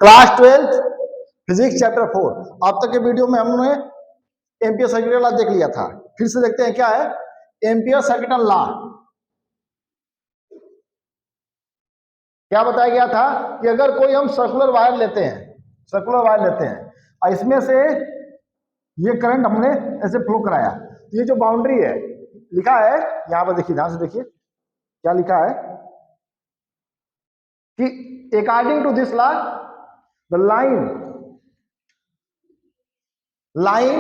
Class 12 physics chapter 4। अब तक के वीडियो में हमने एम्पियर सर्किटल लॉ देख लिया था। फिर से देखते हैं क्या है एम्पियर सर्किटल लॉ। क्या बताया गया था कि अगर कोई हम सर्कुलर वायर लेते हैं और इसमें से ये करंट हमने ऐसे फ्लो कराया, तो ये जो बाउंड्री है लिखा है यहां पर, देखिए ध्यान से देखिए क्या लिखा है कि according to this law the line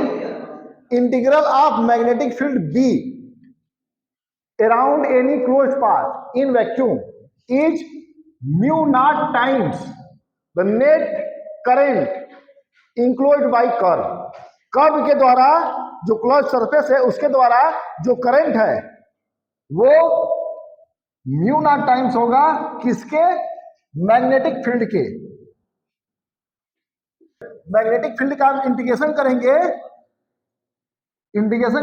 integral of magnetic field B around any closed path in vacuum is mu naught times the net current enclosed by curve। Curve के द्वारा जो क्लोज सरफेस है उसके द्वारा जो करंट है वो mu naught times होगा किसके? मैग्नेटिक फील्ड के। मैग्नेटिक फील्ड का हम इंटीग्रेशन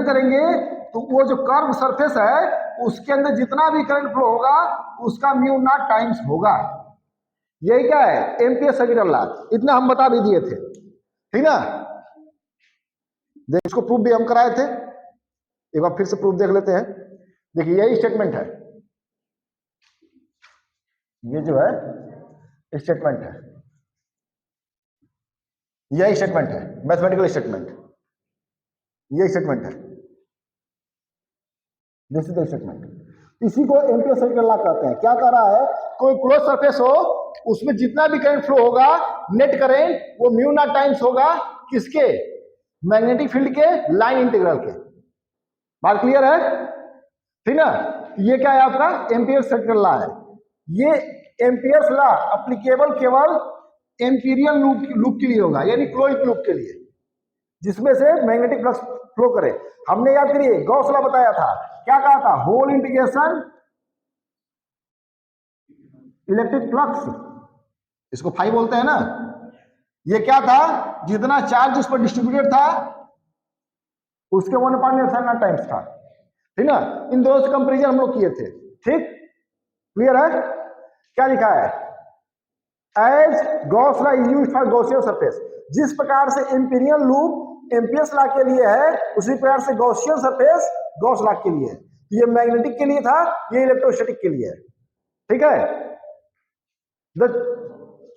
करेंगे तो वो जो कर्व सरफेस है उसके अंदर जितना भी करंट फ्लो होगा उसका म्यू नॉट टाइम्स होगा। यही क्या है एम्पियर सर्किटल लॉ। इतना हम बता भी दिए थे, ठीक ना। इसको प्रूफ भी हम कराए थे, एक बार फिर से प्रूफ देख लेते हैं। देखिए यही स्टेटमेंट है, ये जो है स्टेटमेंट है, यही स्टेटमेंट है मैथमेटिकल स्टेटमेंट, यही स्टेटमेंट है, दिस इज द स्टेटमेंट। इसी को एम्पियर सर्किटल लॉ कहते हैं। क्या कह रहा है, कोई क्लोज सरफेस हो उसमें जितना भी करंट फ्लो होगा नेट करंट वो म्यू नॉट टाइम्स होगा किसके? मैग्नेटिक फील्ड के लाइन इंटीग्रल के। बात क्लियर है, ठीक ना। ये क्या है आपका एम्पियर सर्किटल लॉ है। ये एम्पियर्स लॉ एप्लीकेबल केवल एम्पीरियल लूप के लिए होगा, यानी क्लोज्ड लूप के लिए जिसमें से मैग्नेटिक फ्लक्स फ्लो करे। हमने याद करिए गॉस लॉ बताया था, क्या कहा था? होल इंटीग्रेशन इलेक्ट्रिक फ्लक्स, इसको फाई बोलते हैं ना। ये क्या था? जितना चार्ज उस पर डिस्ट्रीब्यूटेड था उसके 1/ε टाइम्स था, ठीक ना। इन दोनों से कंपेरिजन हम लोग किए थे, ठीक क्लियर है। क्या लिखा है? As Gauss law is used for Gaussian surface. जिस प्रकार से एम्पीरियल लूप एम्पियर्स लॉ के लिए है उसी प्रकार से गॉसियन सरफेस गॉस लॉ के लिए है। ये मैग्नेटिक के लिए था, ये इलेक्ट्रोस्टैटिक के लिए है, ठीक है। The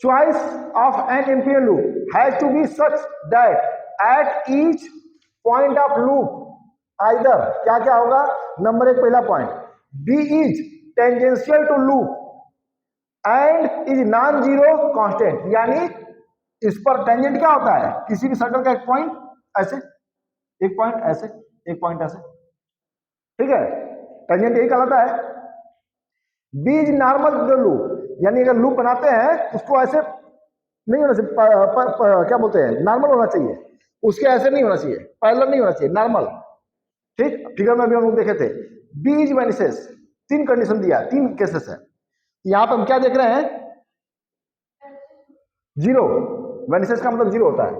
choice of an ampere loop has to be such that at each point of loop either क्या क्या होगा? नंबर एक पहला point, B is tangential to loop and is non zero constant. यानी इस पर टेंजेंट क्या होता है? किसी भी सर्कल का एक पॉइंट ऐसे, एक पॉइंट ऐसे, एक पॉइंट ऐसे, ठीक है। टेंजेंट यही कहलाता है। B is normal to the loop, यानी अगर लूप बनाते हैं उसको ऐसे नहीं होना चाहिए, क्या बोलते हैं, नॉर्मल होना चाहिए, उसके ऐसे नहीं होना चाहिए, पैरेलल नहीं होना चाहिए, नॉर्मल, ठीक। फिगर में भी हम लोग देखे थे। बी इज वेनिसेस, तीन कंडीशन दिया, तीन केसेस है। यहां पर हम क्या देख रहे हैं? जीरो। वेनिसेस का मतलब जीरो होता है।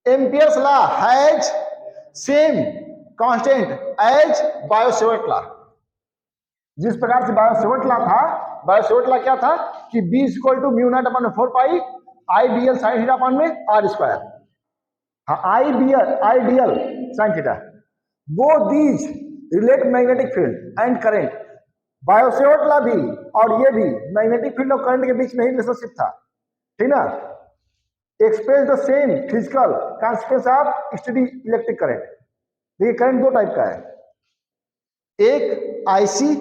Ampere's law has same constant as Biot Savart law. जिस प्रकार से बायो-सेवर्ट लॉ था, बायो-सेवर्ट लॉ क्या था कि B equal to mu naught upon 4 pi IDL sin theta upon में R स्क्वायर। हाँ, ideal sin theta. Both these relate magnetic field and current. Biot Savart law भी और ये भी मैग्नेटिक फील्ड और करंट के बीच में ही रिलेशनशिप था, ठीक ना। Express the same physical consequence of study electric current. देखिए करंट दो टाइप का है, एक आईसी,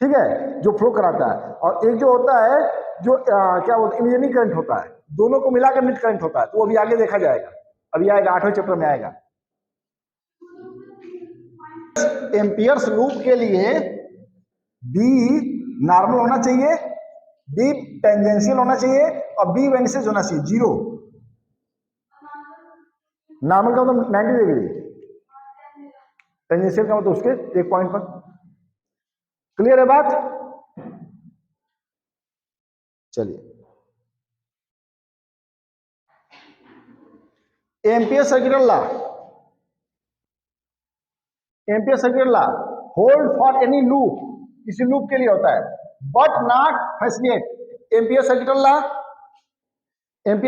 ठीक है, जो फ्लो कराता है, और एक जो होता है जो क्या बोलते हैं इमेजिनरी करंट होता है। दोनों को मिलाकर नेट करंट होता है। तो अभी आगे देखा जाएगा, अभी आएगा 8वें चैप्टर में आएगा। एम्पियर्स लूप के लिए बी नॉर्मल होना चाहिए, बी टेंजेंशियल होना चाहिए और बी वेनिसेस होना चाहिए, जीरो। नॉर्मल का मतलब 90 डिग्री, टेंजेंशियल का मतलब उसके एक पॉइंट पर। क्लियर है बात? चलिए, ampere circuital law, ampere circuital law hold for any loop, किसी लूप के लिए होता है, but not fascinate, ampere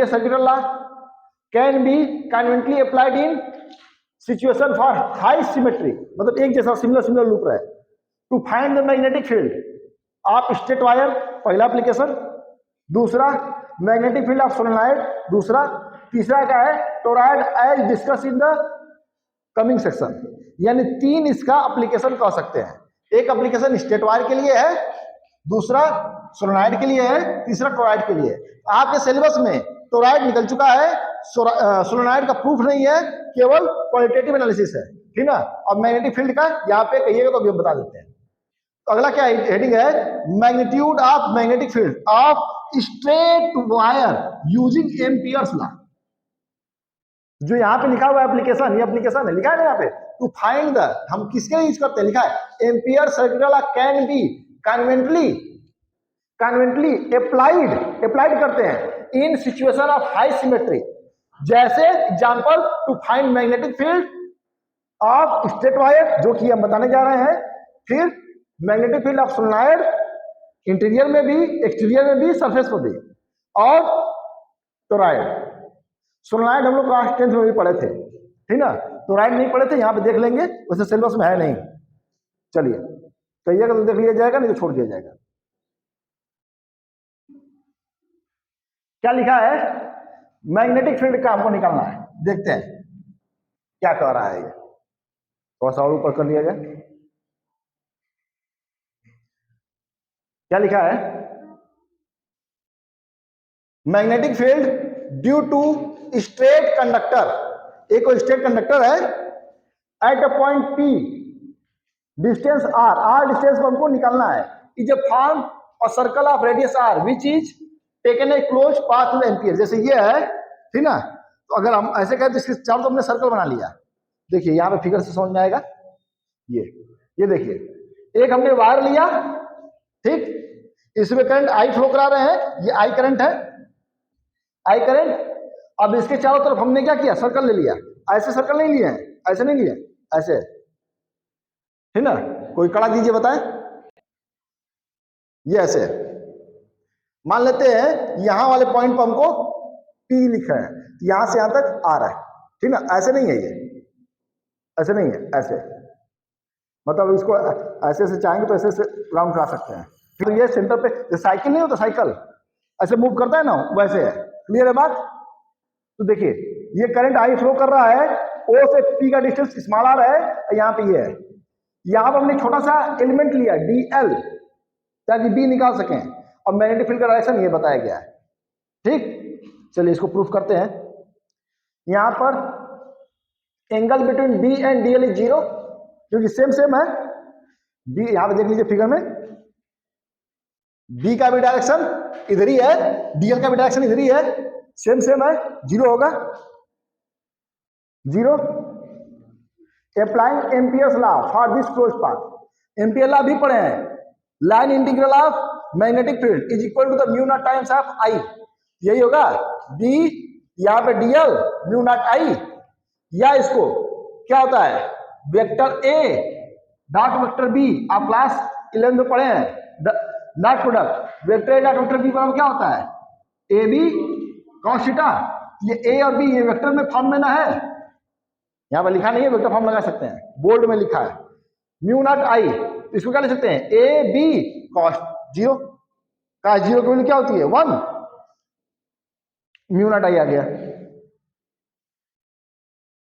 circuital law can be conveniently applied in situation for high symmetry, मतलब एक जैसा सिमिलर लूप रहे, to find the magnetic field of straight wire, पहला एप्लीकेशन। दूसरा मैग्नेटिक फील्ड ऑफ सोलेनॉइड, दूसरा। तीसरा क्या है, toroid as discuss in the coming section. यानी 3 इसका एप्लीकेशन कह सकते हैं। एक एप्लीकेशन स्टेट वायर के लिए है, दूसरा सोलेनॉइड के लिए है, तीसरा टोरॉयड के लिए। आपके सिलेबस में टोरॉयड निकल चुका है, सोलेनॉइड का प्रूफ नहीं है, केवल क्वालिटेटिव एनालिसिस है, ठीक ना। अब मैग्नेटिक फील्ड का यहाँ पे कहिएगा तो हम बता देते हैं। तो अगला क्या हेडिंग है, magnitude of magnetic field of straight wire using Ampere's law. जो यहाँ पे लिखा हुआ है एप्लीकेशन, ये एप्लीकेशन है, लिखा है ना यहाँ पे, टू फाइंड द, हम किसके लिए यूज करते हैं, लिखा है ampere circuital can be conveniently applied करते हैं in situation of high symmetry. जैसे example, to find magnetic field of straight wire, जो कि हम बताने जा रहे हैं। फिर magnetic field of solenoid, interior में भी, एक्सटीरियर में भी, सरफेस पर भी। और टोरॉयड, सोलेनॉइड हम लोग क्लास 10th में भी पढ़े थे, ठीक ना। टोरॉयड नहीं पढ़े थे, यहाँ पे देख लेंगे, वैसे सिलेबस में है नहीं। चलिए कहिएगा तो देख लिया जाएगा, नहीं तो छोड़ दिया जाएगा। क्या लिखा है, मैग्नेटिक फील्ड का हमको निकालना है। देखते हैं क्या कह रहा है ये, थोड़ा सा और ऊपर कर लिया जाए। क्या लिखा है, magnetic field due to straight conductor, एक स्ट्रेट कंडक्टर है, at a point P, distance R distance को हमको निकालना है, इज ए फॉर्म और circle of radius R which is taken a close path to ampere. जैसे ये है, ठीक ना। तो अगर हम ऐसे कहें तो इसके चारों तो हमने सर्कल बना लिया। देखिए यहाँ पे फिगर से समझ में आएगा, ये देखिए, एक हमने वायर लिया, ठीक, इसमें करंट I फ्लो करा रहे हैं, ये I करंट है, I करंट। अब इसके चारों तरफ हमने क्या किया, सर्कल ले लिया। ऐसे सर्कल नहीं लिए हैं, ऐसे नहीं लिए, ऐसे, ठीक ना। कोई कड़ा दीजिए, बताएं, ये ऐसे मान लेते हैं, यहां वाले पॉइंट पर हमको P लिखा है, यहां से यहां तक आ रहा है, ठीक ना। ऐसे नहीं है, ये ऐसे नहीं है, ऐसे, मतलब इसको ऐसे से चाहेंगे तो ऐसे से राउंड करा सकते हैं। तो ये सेंटर पे साइकिल नहीं होता, साइकिल ऐसे मूव करता है ना, वैसे है। क्लियर है बात। तो देखिए ये करंट I फ्लो कर रहा है, O से P का डिस्टेंस स्मॉल आ रहा है, यहाँ पे ये है। यहाँ पर हमने छोटा सा एलिमेंट लिया DL, ताकि B निकाल सकें। और मैग्नेटिक फील्ड का डायरेक्शन ये बताया गया है, ठीक। चलिए इसको प्रूफ करते हैं। यहाँ पर angle between B and DL is 0, क्योंकि सेम है। B यहाँ पे देख लीजिए फिगर में, B का भी डायरेक्शन इधर ही है, DL का भी डायरेक्शन इधर ही है, सेम है, 0 होगा, 0। Applying Ampere's law for this closed path, ampere law भी पढ़े हैं। Line integral of magnetic field is equal to the mu naught times of I, यही होगा। B यहाँ पे DL म्यू नॉट I, या इसको क्या होता है, vector A dot vector B, आप क्लास 11 में पढ़े हैं, dot product vector A dot vector B बराबर क्या होता है, AB cos थीटा। ये A और B ये वेक्टर में फॉर्म में ना है, यहाँ पर लिखा नहीं है, वेक्टर फॉर्म लगा सकते हैं, बोल्ड में लिखा है म्यू नॉट I। इसको क्या लिख सकते हैं, AB cos 0 का 0 की वैल्यू क्या होती है 1, म्यू नॉट I आ गया।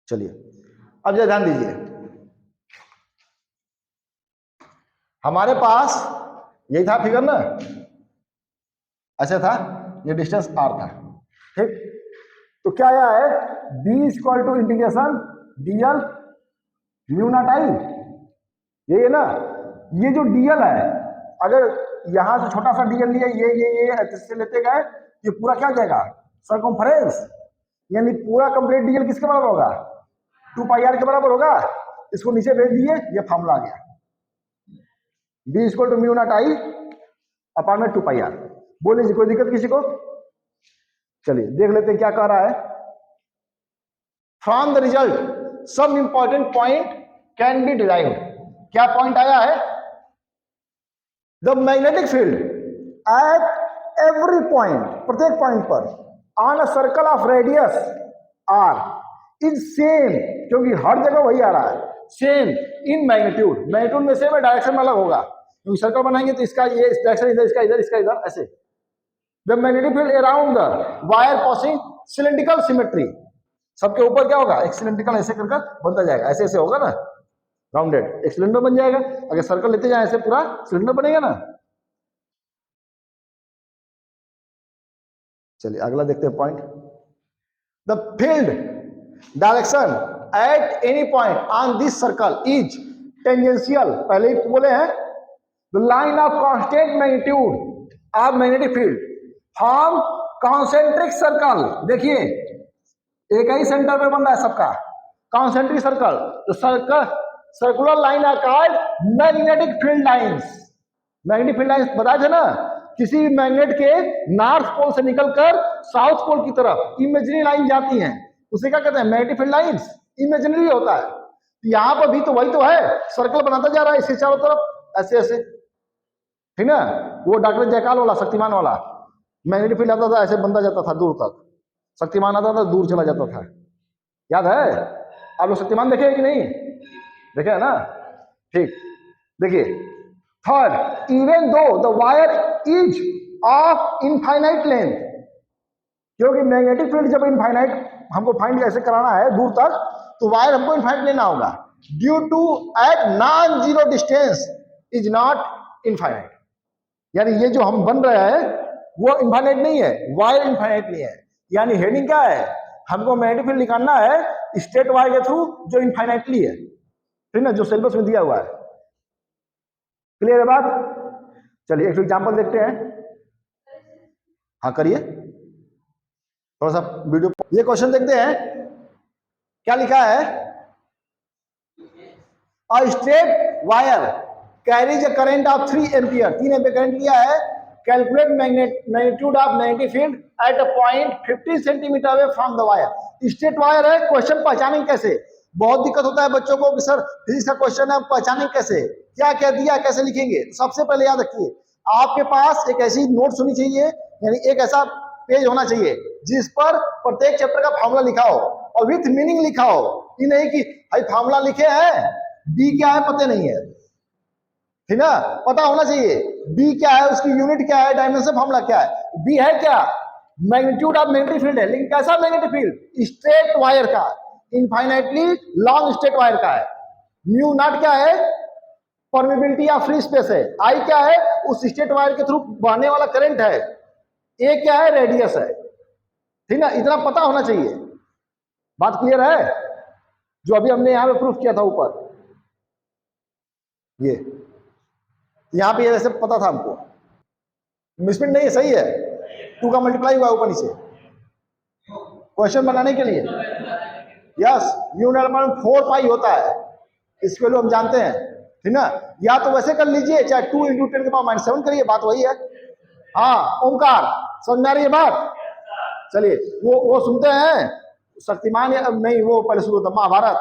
चलिए अब जरा ध्यान दीजिए, हमारे पास यही था फिगर ना, ऐसा था, ये डिस्टेंस R था, ठीक। तो क्या आया है, B equal to integration DL mu naught I, ये है ना। ये जो DL है, अगर यहां से छोटा सा DL लिया, ये ऐसे लेते गए, ये पूरा क्या हो जाएगा, सर्कमफरेंस, यानी पूरा कंप्लीट DL किसके बराबर होगा, 2πr के बराबर होगा। इसको नीचे भेज दिए, ये फॉर्मूला आ गया, B equal to mu naught I upon में 2πr। बोल लीजिए, कोई दिक्कत किसी को। चलिए देख लेते हैं क्या कह रहा है। From the result some important point can be derived. क्या पॉइंट आया है, the magnetic field at every point, प्रत्येक पॉइंट पर on a circle of radius R is same, क्योंकि हर जगह वही आ रहा है, सेम इन मैग्नीट्यूड, मैग्नीट्यूड में सेम है, डायरेक्शन में अलग होगा, क्योंकि सर्कल बनाएंगे तो इसका ये डायरेक्शन इधर, इसका इधर, इसका इधर, ऐसे। The magnetic field around the wire passing cylindrical symmetry, सबके ऊपर क्या होगा, एक सिलेंड्रिकल ऐसे करके बनता जाएगा, ऐसे ऐसे होगा ना, राउंडेड एक सिलेंडर बन जाएगा। अगर सर्कल लेते जाए ऐसे पूरा सिलेंडर बनेगा ना। चलिए अगला देखते हैं point. The field direction at any point on this circle is tangential, पहले ही बोले हैं, the line of constant magnitude of magnetic field from concentric circle, देखिए एक ही सेंटर पे बन रहा है सबका, कॉन्सेंट्रिक सर्कल, तो circle circular line are called magnetic field lines. Magnetic field lines बताए थे ना, किसी भी मैग्नेट के नॉर्थ पोल से निकलकर साउथ पोल की तरफ इमेजिनरी लाइन जाती हैं, उसे क्या कहते हैं, मैग्नेटिक फील्ड लाइंस। इमेजिनरी होता है, यहां पर भी तो वही तो है, सर्कल बनाता जा रहा है इसके चारों तरफ ऐसे ऐसे, ठीक ना। वो डॉक्टर जयकाल वाला, शक्तिमान वाला मैग्नेटिक फील्ड आता था, ऐसे बनता जाता था दूर तक, शक्तिमान आता था दूर चला जाता था, याद है? आप लोग शक्तिमान देखे कि नहीं देखे है ना? ठीक, देखिए third, even though the wire is of infinite length, क्योंकि मैग्नेटिक फील्ड जब इनफाइनाइट हमको फाइंड ऐसे कराना है दूर तक, तो वायर हमको इनफाइनाइट लेना होगा, due to at non zero distance is not infinite, यानी ये जो हम बन रहे हैं वो इनफाइनाइट नहीं है, वायर इनफाइनाइट नहीं है। यानी हेडिंग क्या है, हमको मैग्नेटिक फील्ड निकालना है स्ट्रेट वायर के थ्रू जो इनफाइनाइटली है, ठीक ना, जो सिलेबस में दिया हुआ है। क्लियर है बात? चलिए एक एग्जांपल देखते हैं। हाँ करिए, थोड़ा सा वीडियो, ये क्वेश्चन देखते हैं क्या लिखा है। A straight wire carries a current of 3 ampere, 3 ampere current लिया है, calculate magnitude of magnetic field eight a point 15 centimetre away from the wire. Straight wire है, क्वेश्चन पहचानेंगे कैसे? बहुत दिक्कत होता है बच्चों को कि सर फिजिक्स का क्वेश्चन है, पहचानेंगे कैसे, क्या क्या दिया, कैसे लिखेंगे? सबसे पहले याद रखिए, आपके पास एक ऐसी नोट्स होनी चाहिए, यानी एक ऐसा पेज होना चाहिए जिस पर प्रत्येक चैप्टर का फॉर्मूला लिखा हो और विथ मीनिंग लिखा हो। ये नहीं कि भाई फॉर्मूला लिखे हैं, बी क्या है पता नहीं है, ठीक ना, पता होना चाहिए बी क्या है, उसकी यूनिट क्या है, डायमेंशन फॉर्मूला क्या है। बी है क्या, मैग्नीट्यूड ऑफ मैग्नेटिक फील्ड है, लेकिन कैसा मैग्नेटिक फील्ड, स्ट्रेट वायर का, इनफाइनाइटली लॉन्ग स्ट्रेट वायर का है। म्यू नॉट क्या है, परमेबिलिटी ऑफ फ्री स्पेस है। आई क्या है, उस स्ट्रेट वायर के थ्रू बहने वाला करंट है। ए क्या है, रेडियस है, ठीक ना, इतना पता होना चाहिए। बात क्लियर है? जो अभी हमने यहां पे प्रूफ किया था ऊपर, ये यहां पे ऐसे पता था हमको, मिसप्रिंट नहीं है, सही है, 2 का मल्टीप्लाई हुआ ऊपर नीचे क्वेश्चन बनाने के लिए। यस, म्यू नॉट अपॉन 4 पाई होता है, इसके वैल्यू हम जानते हैं, ठीक ना। या तो वैसे कर लीजिए, चाहे 2 × 10⁻⁷ करिए, बात वही है। हाँ ओमकार, समझ में आ रही है बात? चलिए वो सुनते हैं शक्तिमान, नहीं वो पहले शुरू होता महाभारत,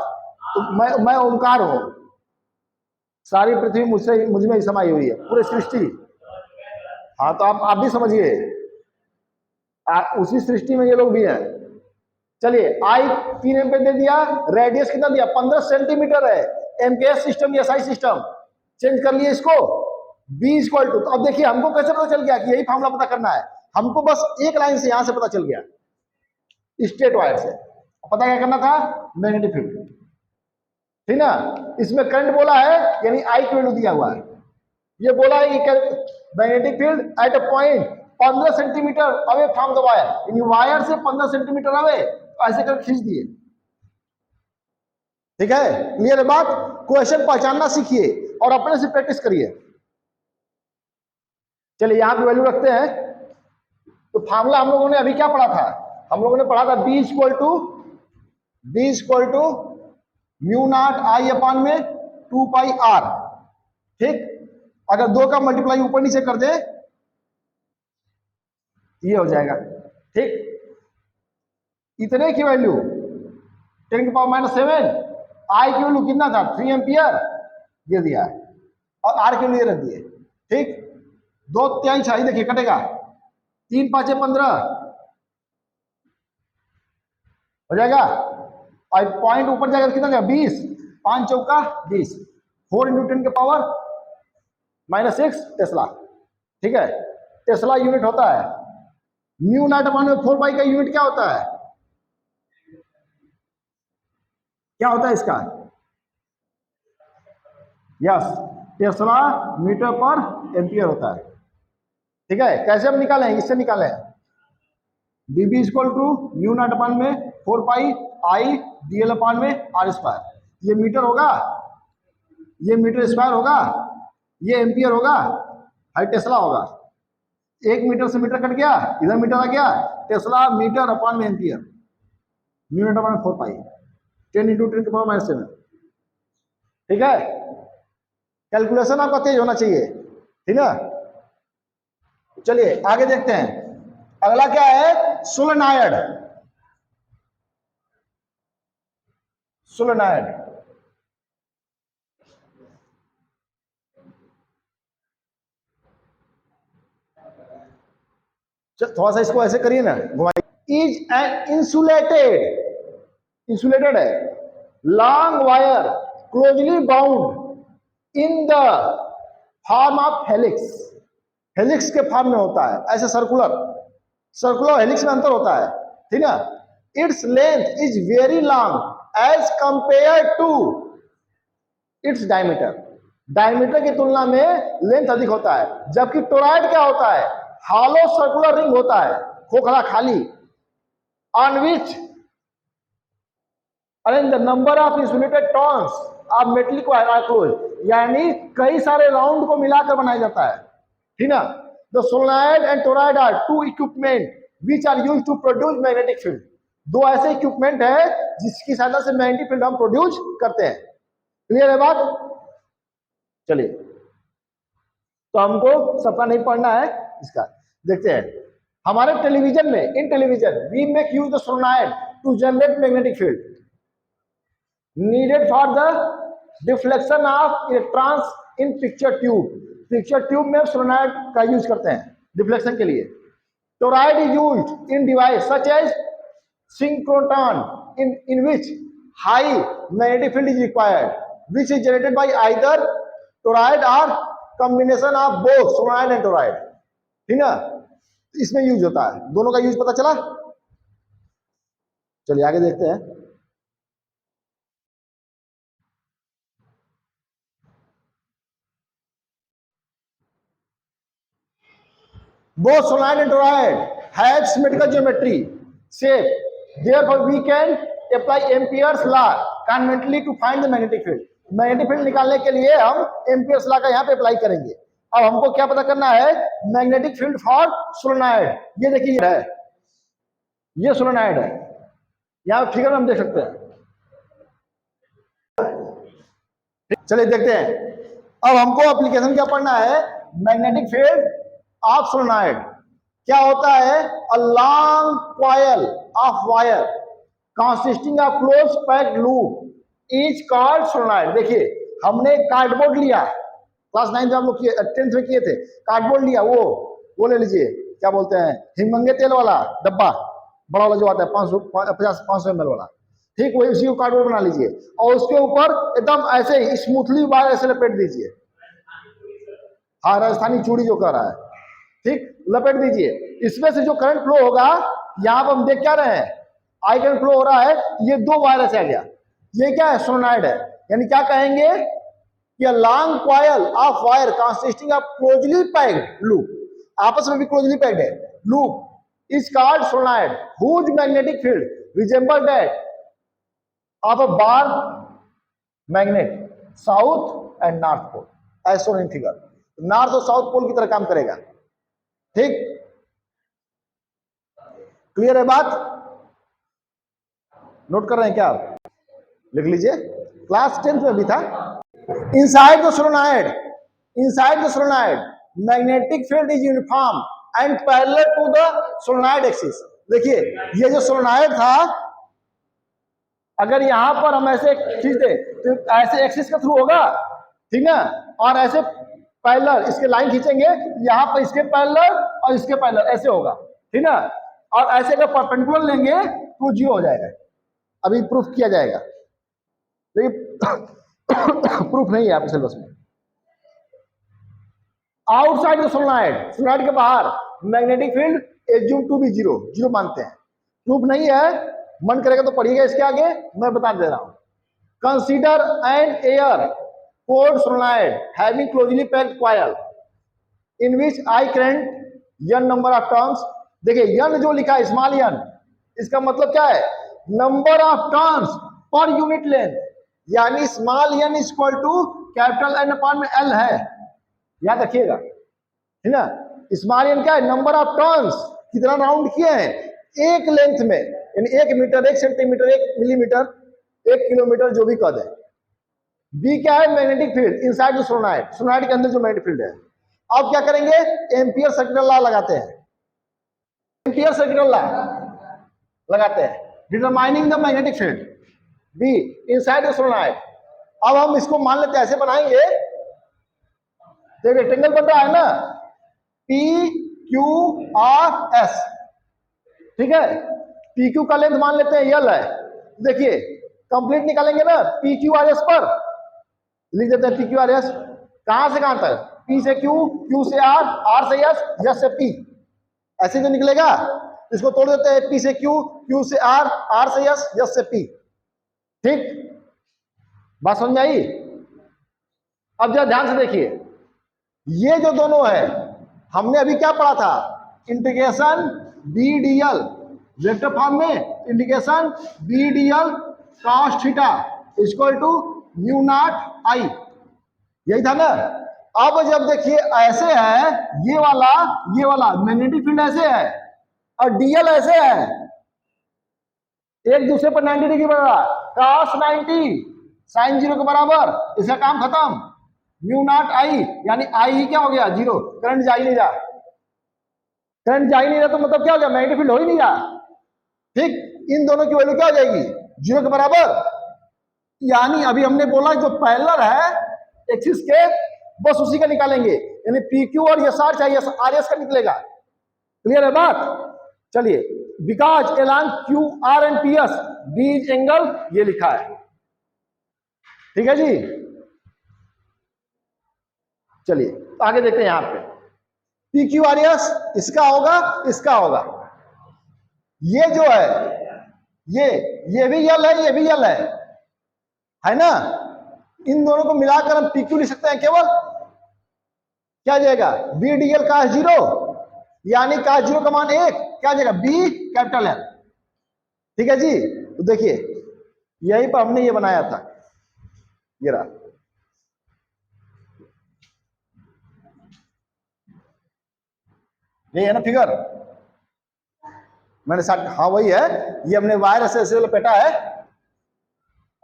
तो मैं ओमकार हूं, सारी पृथ्वी मुझसे मुझ में ही समाई हुई है, पूरी सृष्टि। हाँ तो आप भी समझिए, उसी सृष्टि में ये लोग भी हैं। चलिए आई 3 एम्पियर दे दिया, रेडियस कितना दिया, 15 सेंटीमीटर है, एमकेएस सिस्टम या एसआई सिस्टम, चेंज कर लिए इसको, बी इक्वल टू। अब देखिए हमको कैसे पता चल गया कि यही फॉर्मूला पता करना है, हमको बस एक लाइन से यहां से पता चल गया, स्ट्रेट वायर से। पता क्या करना था, मैग्नेटिक फील्ड, ठीक ना। इसमें करंट बोला है, यानी आई की वैल्यू दिया हुआ है, ये बोला है कि magnetic field eight a point 15 centimetre away from the wire, यानी वायर से 15 सेंटीमीटर अवे, ऐसे कर खींच दिए, ठीक है। क्लियर है बात? क्वेश्चन पहचानना सीखिए और अपने से प्रैक्टिस करिए। चलिए यहां पे वैल्यू रखते हैं, तो फार्मूला हम लोगों ने अभी क्या पढ़ा था, हम लोगों ने पढ़ा था B equal to mu naught I upon में 2 पाई आर, ठीक। अगर 2 का मल्टीप्लाई ऊपर नीचे कर दे ये हो जाएगा, ठीक। इतने की वैल्यू 10⁻⁷, आई की वैल्यू कितना था, 3 एम्पियर, ये दिया है, और आर के लिए रख दिए, ठीक। 2 3 6, देखिए कटेगा, 3 5 15 हो जाएगा, और पॉइंट ऊपर जाएगा कितना जाएगा 20, 5 चौका 20, 4 × 10 के पावर -6 टेस्ला। ठीक है, टेस्ला यूनिट होता है। न्यू नॉट अपॉन में 4 पाई का यूनिट क्या होता है, क्या होता है इसका, यस टेस्ला मीटर पर एम्पियर होता है। ठीक है, कैसे हम निकालें, इससे निकालें dB equal to mu naught upon में 4 पाई आई dl अपॉन में r स्क्वायर। ये मीटर होगा, ये मीटर स्क्वायर होगा, ये एम्पियर होगा, हाई टेस्ला होगा। 1 मीटर से मीटर कट गया, इधर मीटर आ गया, टेस्ला मीटर अपॉन में एम्पियर, न्यू नॉट अपॉन में 4 पाई 10 × 10 की पावर -7। ठीक है, कैलकुलेशन आपका तेज होना चाहिए, ठीक है। चलिए आगे देखते हैं, अगला क्या है, सोलेनॉइड। सोलेनॉइड थोड़ा सा इसको ऐसे करिए ना, घुमाइए। इज एन इंसुलेटेड, इंसुलेटेड है, long wire closely bound in the form of helix, helix के फॉर्म में होता है, ऐसे सर्कुलर, सर्कुलर हेलिक्स में अंतर होता है, ठीक है। Its length is very long as compare to its diameter, diameter की तुलना में लेंथ अधिक होता है। जबकि टोरॉइड क्या होता है, हॉलो सर्कुलर रिंग होता है, खोखला खाली, on which arrange the number of insulated turns of metallic wire are close, यानी कई सारे राउंड को मिलाकर बनाया जाता है, ठीक ना। The solenoid and toroid are two equipment which are used to produce magnetic field, दो ऐसे इक्विपमेंट है जिसकी सहायता से मैग्नेटिक फील्ड हम प्रोड्यूस करते हैं। क्लियर है बात, चलिए तो हमको सबका नहीं पढ़ना है, इसका देखते हैं। हमारे टेलीविजन में, in television we make use the solenoid to generate magnetic field needed for the deflection of electrons in picture tube, picture tube में सोलेनॉइड का यूज करते हैं डिफ्लेक्शन के लिए। Toroid is used in device such as synchrotron in which high magnetic field is required, which is generated by either toroid or combination of both solenoid and toroid, ठीक ना। इसमें use होता है, दोनों का यूज पता चला। चलिए आगे देखते हैं। Both solenoid and toroid have symmetrical geometry shape, therefore we can apply Ampere's law conveniently to find the magnetic field. Magnetic field निकालने के लिए हम एम्पियर्स लॉ का यहाँ पे अप्लाई करेंगे। अब हमको क्या पता करना है, मैग्नेटिक फील्ड फॉर सोलेनॉइड। ये देखिए है, ये सोलेनॉइड है, यहाँ फिगर में हम देख सकते हैं। चलिए देखते हैं, अब हमको एप्लीकेशन क्या पढ़ना है, मैग्नेटिक फील्ड ऑफ सोलेनॉइड क्या होता है, a long coil of wire consisting of close packed loop is called solenoid. देखिए हमने कार्डबोर्ड लिया, क्लास 9 में हम लोग 10th में किए थे, कार्डबोर्ड लिया, वो ले लीजिए, क्या बोलते हैं, हिमंगे तेल वाला डब्बा, बड़ा वाला जो आता है 500 ml वाला, ठीक वही, उसी को कार्डबोर्ड बना लीजिए और उसके ऊपर एकदम ऐसे स्मूथली वायर ऐसे लपेट दीजिए। हाँ, राजस्थानी चूड़ी जो कर रहा है, ठीक, लपेट दीजिए। इसमें से जो करंट फ्लो होगा, यहां पर हम देख क्या रहे हैं, आई करंट फ्लो हो रहा है, ये दो वायर से आ गया, ये क्या है, सोलेनॉइड है। यानी क्या कहेंगे कि long coil of wire consisting of closely packed loop, आपस में भी क्लोजली पैक्ड है, loop is called solenoid whose magnetic field resemble that of a bar magnet south and north pole, as shown in figure. North और south pole की तरह काम करेगा, ठीक, क्लियर है बात, नोट कर रहे हैं क्या आप, लिख लीजिए, क्लास 10th में भी था। Inside the solenoid, inside the solenoid magnetic field is uniform and parallel to the solenoid axis. देखिए ये जो सोलेनॉइड था, अगर यहां पर हम ऐसे खींच दे तो ऐसे एक्सिस के थ्रू होगा, ठीक है, और ऐसे पैरेलल, इसके लाइन खींचेंगे यहां पर, इसके पैरेलल और इसके पैरेलल, ऐसे होगा, ठीक है। और ऐसे अगर परपेंडिकुलर लेंगे तो 0 हो जाएगा। अभी प्रूफ किया जाएगा, लेकिन प्रूफ नहीं है आपके सिलेबस में। आउटसाइड द सोलेनॉइड, सोलेनॉइड के बाहर magnetic field assume to be 0 मानते हैं। प्रूफ नहीं है, मन करेगा तो पढ़िएगा इसके आगे, मैं बता दे रहा हूं। Consider an air cored solenoid having closely packed coil in which I current n number of turns. देखिए n जो लिखा है स्मॉल n, इसका मतलब क्या है, number of turns per unit length, यानी small n equal to capital N upon में L है, याद रखिएगा, है ना। स्मॉल n क्या है, नंबर ऑफ टर्न्स, कितना राउंड किए हैं एक लेंथ में, यानी 1 मीटर, 1 सेंटीमीटर, 1 मिलीमीटर, 1 किलोमीटर, जो भी कद है। बी क्या है, magnetic field inside the solenoid, solenoid के अंदर जो मैग्नेटिक फील्ड है। अब क्या करेंगे, एम्पियर सर्कुलर लॉ लगाते हैं, एम्पियर सर्कुलर लॉ लगाते हैं, determining the magnetic field be inside the solenoid. अब हम इसको मान लेते हैं, ऐसे बनाएंगे, तो रेक्टेंगल बन रहा है ना, पी क्यू आर एस, ठीक है। पी क्यू का लेंथ मान लेते हैं यल है, देखिए कंप्लीट निकालेंगे ना पी क्यू आर एस पर, लिख देते हैं पी क्यू आर एस, कहां से कहां तक, पी से क्यू, क्यू से आर, आर से एस, एस से पी, ऐसे जो निकलेगा इसको तोड़ देते हैं, पी से क्यू, क्यू से आर, आर से एस, एस से पी, ठीक, बात समझ आई। अब जरा ध्यान से देखिए, ये जो दोनों है हमने अभी क्या पढ़ा था, integration B D L, vector form में integration B D L cos theta equal to mu naught I, यही था ना। अब जब देखिए ऐसे है, ये वाला मैग्नेटिक फील्ड ऐसे है और डीएल ऐसे है, एक दूसरे पर 90 डिग्री बन रहा, cos 90 sin 0 के बराबर, इसका काम खत्म, म्यू नॉट आई, यानी आई ही क्या हो गया 0, करंट जा ही नहीं रहा, करंट जा ही नहीं रहा तो मतलब क्या हो गया, मैग्नेटिक फील्ड हो ही नहीं रहा, ठीक। इन दोनों की वैल्यू क्या हो जाएगी 0 के बराबर, यानी अभी हमने बोला जो पैरेलल है एक्सिस के, बस उसी का निकालेंगे, यानी पी क्यू और एस आर चाहिए, आर एस का निकलेगा, क्लियर है बात। चलिए, because along Q R and P S बीज एंगल, ये लिखा है, ठीक है जी। चलिए आगे देखते हैं, यहां पे पी क्यू आर एस इसका होगा, इसका होगा, ये जो है ये भी यल है, ये भी यल है ना। इन दोनों को मिलाकर हम पी क्यू लिख सकते हैं, केवल क्या जाएगा, बी डी एल का 0, यानी का 0 का मान 1, क्या जाएगा बी कैपिटल एल, ठीक है जी। तो देखिए यहीं पर हमने ये बनाया था, ये रहा, ये है ना फिगर, मैंने साथ, हाँ वही है, ये हमने वायर ऐसे ऐसे लपेटा है,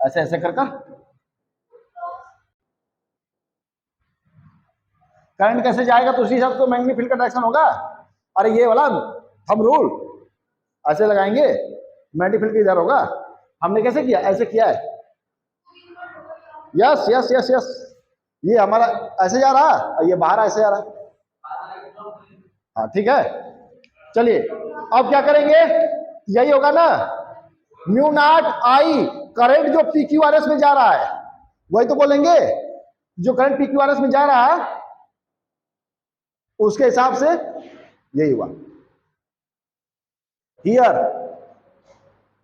ऐसे ऐसे कर करंट कैसे जाएगा, तो उसी हिसाब से मैग्नेटिक फील्ड का डायरेक्शन होगा। अरे ये वाला हम रूल ऐसे लगाएंगे, मैग्नेटिक फील्ड इधर होगा, हमने कैसे किया, ऐसे किया है, यस यस यस यस, ये हमारा ऐसे जा रहा और ये बाहर ऐसे जा रहा, हाँ ठीक है। चलिए अब क्या करेंगे, यही होगा ना, म्यू नॉट आई, करंट जो पी क्यू आर एस में जा रहा है वही तो बोलेंगे, जो current P Q R S में जा रहा है उसके हिसाब से यही हुआ। Here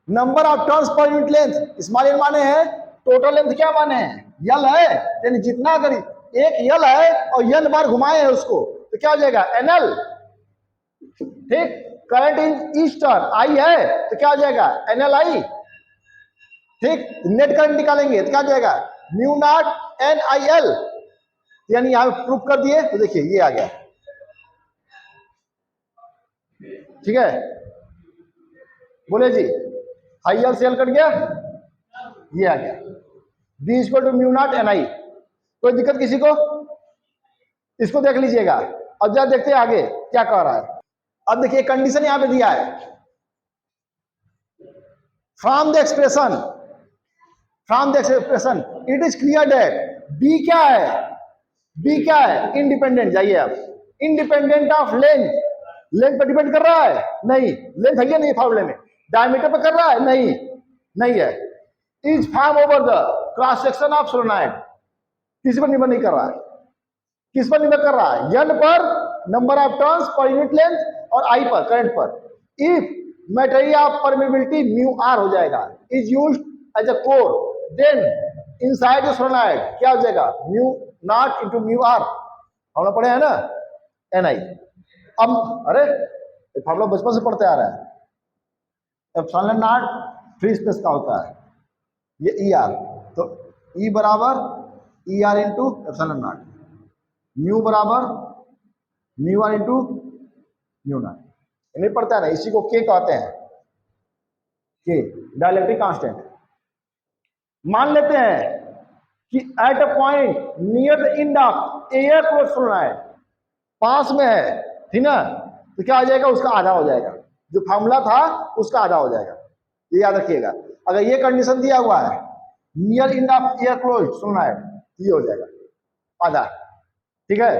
number of turns per unit length, small n माने हैं, टोटल लेंथ क्या माने हैं, यल है, यानी जितना अगर एक यल है और n बार घुमाए हैं उसको तो क्या हो जाएगा एनएल, ठीक। Current in each turn I है तो क्या हो जाएगा एनएल आई, ठीक। नेट करंट निकालेंगे तो क्या हो जाएगा mu naught N I L, यानी यहां प्रूफ कर दिए, तो देखिए ये आ गया, ठीक है। बोले जी, आई एल से एल कट गया, ये आ गया, B equal to mu naught N I, कोई दिक्कत किसी को, इसको देख लीजिएगा। अब जरा देखते हैं आगे क्या कह रहा है। अब देखिए कंडीशन यहां पे दिया है, from the expression it is clear that B क्या है, बी क्या है? इंडिपेंडेंट। जाइए आप, इंडिपेंडेंट ऑफ लेंथ। लेंथ पर डिपेंड कर रहा है? नहीं। लेंथ है या नहीं फॉर्मूले में? डायमीटर पर कर रहा है? नहीं, नहीं है। Is form over the cross section of solenoid, किसी पर निर्भर नहीं कर रहा है। किस पर निर्भर कर रहा है? एन पर, number of turns per unit length, और आई पर, करंट पर। If material of permeability mu R हो जाएगा, is used as a core, then inside the solenoid क्या हो जाएगा? Mu naught into mu R. हम लोग पढ़े हैं ना, एन आई। अब अरे हम लोग बचपन से पढ़ते आ रहा है। एप्सिलॉन नॉट फ्री स्पेस का होता है, ये ई आर, तो ई बराबर E R into epsilon naught, mu बराबर mu R into mu naught. नहीं पढ़ता है ना, इसी को के कहते हैं, के डाइलेक्ट्रिक कांस्टेंट। मान लेते हैं कि at a point near the end of air close solenoid, पास में है, ठीक ना, तो क्या आ जाएगा? उसका आधा हो जाएगा। जो फार्मूला था उसका आधा हो जाएगा, ये याद रखिएगा। अगर ये कंडीशन दिया हुआ है near and of air close solenoid, ये हो जाएगा आधा, ठीक है।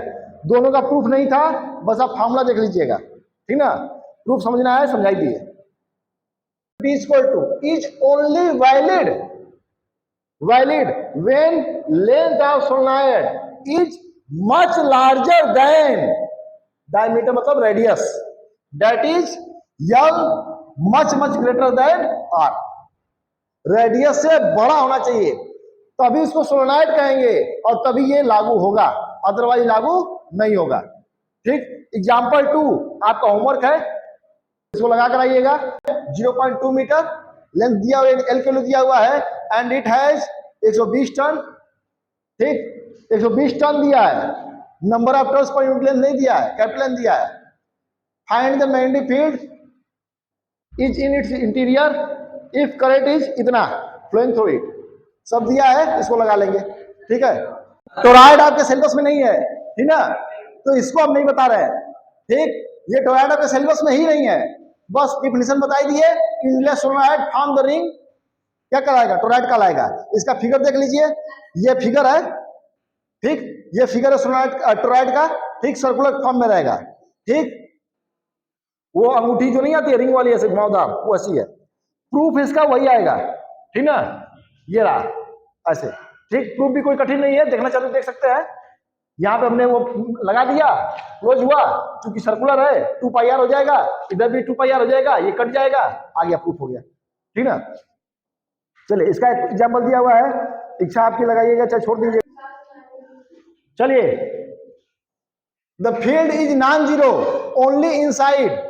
दोनों का प्रूफ नहीं था, बस आप फार्मूला देख लीजिएगा, ठीक ना। प्रूफ समझना है, समझाई दिए। Is equal two is only valid when length of solenoid is much larger than diameter, मतलब radius, that is L much greater than R। Radius से बड़ा होना चाहिए, तभी इसको सोलेनॉइड कहेंगे और तभी ये लागू होगा, अदरवाइज लागू नहीं होगा। ठीक। एग्जाम्पल 2 आपका होमवर्क है, इसको लगा कर आइएगा। 0.2 मीटर लेंथ दिया हुआ, एल किलो दिया हुआ है, एंड इट हैज 120 टन। ठीक, 120 टन दिया है, number of turns per unit length नहीं दिया है, कैपिटल लेंथ दिया है। Find the magnetic field is in its interior if current is इतना फ्लोइंग थ्रू इट, सब दिया है, इसको लगा लेंगे। ठीक है, टोरॉइड आपके सिलेबस में नहीं है, ठीक ना, तो इसको हम नहीं बता रहे हैं। ठीक, ये टोरॉइड आपके सिलेबस में ही नहीं है, बस डिफिनेशन बताई दिए। इनलेस सोलेनॉइड फॉर्म द रिंग, क्या कराएगा? टोरॉइड का लाएगा। इसका फिगर देख लीजिए, ये फिगर है, ठीक, ये फिगर है सोलेनॉइड टोरॉइड का, ठीक, सर्कुलर फॉर्म में रहेगा। ठीक, वो अंगूठी जो नहीं आती है रिंग वाली ऐसे घुमावदार, वो ऐसी है। प्रूफ इसका वही आएगा, ठीक ना, ये रहा ऐसे। ठीक, प्रूफ भी कोई कठिन नहीं है, देखना चाहते देख सकते हैं। यहाँ पे हमने वो लगा दिया, क्लोज हुआ, चूंकि सर्कुलर है 2 पाई आर हो जाएगा, इधर भी 2 पाई आर हो जाएगा, ये कट जाएगा, आ गया, प्रूफ हो गया। ठीक ना, चलिए इसका एक एग्जाम्पल दिया हुआ है, इच्छा आपकी लगाइएगा चाहे छोड़ दीजिए। चलिए, the field is non zero only inside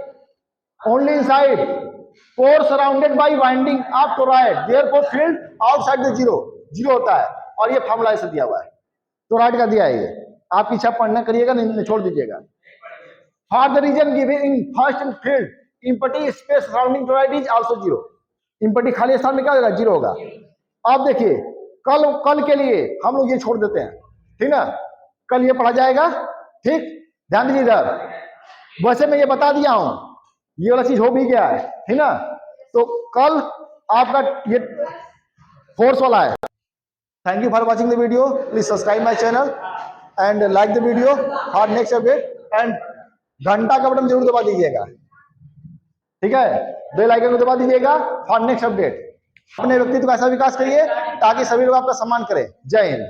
core surrounded by winding of toroid, therefore field outside the zero होता है। और ये फॉर्मूला ऐसे दिया हुआ है, टोरॉइड का दिया है, ये आपकी इच्छा पढ़ना करिएगा, नहीं छोड़ दीजिएगा। For the reason given in first field empty space surrounding toroid is also zero, empty खाली स्थान में क्या होगा? जीरो होगा। अब देखिए, कल के लिए हम लोग ये छोड़ देते हैं, ठीक ना, कल ये पढ़ा जाएगा। ठीक, ध्यान दीजिए इधर, वैसे मैं ये बता दिया हूं, ये वाला चीज हो भी गया है, ठीक ना, तो कल आपका ये फोर्स वाला है। Thank you for watching the video, please subscribe my channel and like the video for next update, and घंटा का बटन जरूर दबा दीजिएगा, ठीक है, बेल आइकन को दबा दीजिएगा फॉर नेक्स्ट अपडेट। अपने व्यक्तित्व का ऐसा विकास करिए ताकि सभी लोग आपका सम्मान करें। जय हिंद।